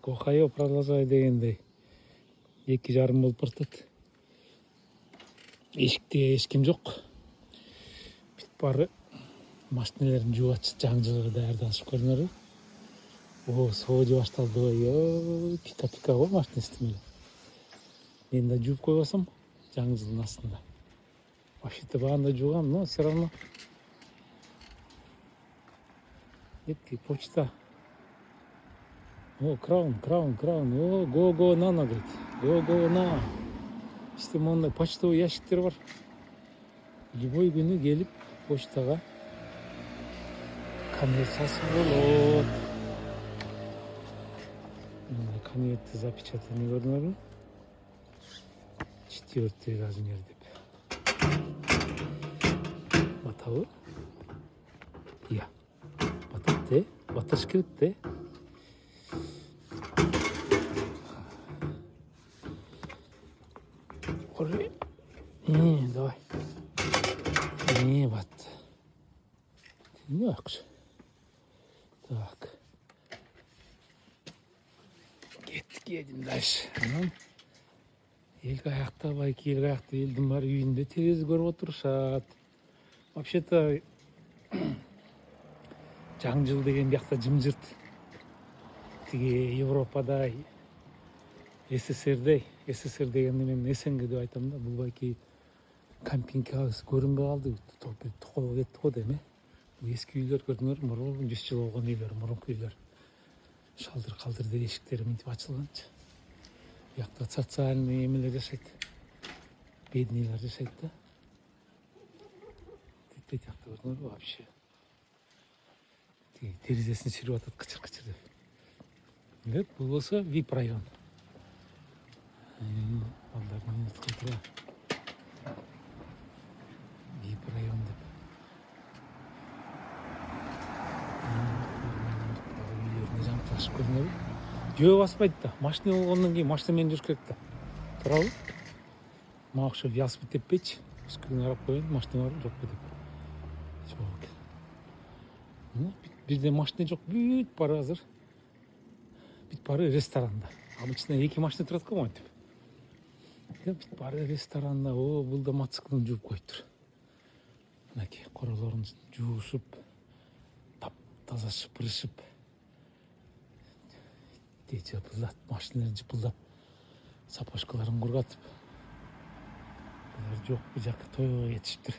Охайо продолжай дегендей 2:30 болуп баратат. Эшикте эч ким жок. Бүт баары машиналерин жууп атышат, жаңы жылга даярданышып көрүнөрү. Соожу башталды. Пика-пика го машина эстемели. Мен да жууп койбосом жаңы жылдын астында. Вообще-то багында жуугам, но все равно. Почта. Краун. Го нано дейт. Го на. Бизде мондай почтовый ящиктер бар. Любой күнү келип почтага конверт салса болот. Конвертти запечатанный көрүнөрү. 4 размер деп. Батабы? Иә. Батат де. Батыш керек де. Ой. Давай. Бат. Не акш. Так. Кеттим дальше. Эл каякта, байки эл каякта, элдин баары үйүндө телевизор көрүп отурушат. Вообще-то жаңы жыл деген биякта жымжырт. Тиги Европада, СССР дегенде мен СНГ деп айтам да. Бул байки кампинг көрүнбөй калды. Токолго кетти го дейм. Бул эски үйлөр көрдүңөр, мурун 100 жыл болгон үйлөр, мурунку үйлөр. Шалдыр эшиктери мынтип ачылганчы. Биякта социальный эмелер жашайт. Бедныйлар жашайт да. Тетте жакта көрдүңөрбү вообще. Терезесин сүрүп атат кычыр деп. Бул болсо VIP район. Балдардын уткатыра. VIP район деп. Үйлөрүнө жамташып көрүнөрбү? Жөө баспайт да. Машина болгондон кийин машина менен жүрүш керек да. Туурабы? Мага окшоп велосипед теппейчи. Үскүнү карап коеюн, машина бар жокпу деп. Жок. Бизде машина жок, бүт баары азыр. Бүт баары ресторанда. Обычно 2 машина турат го монтип. Бүт баары ресторанда. Бул да мотоциклин жууп коюптур. Мынакей королорун жуусуп, таза шыпырышып. Жыпылдап, машиналарын жыпылдап, сапожкаларын кургатып. Булар жок, бу жака тойго кетишиптир.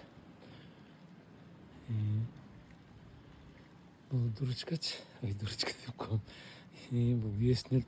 Бул дуручкачы, дуручка деп коем. Бул үйөсүнө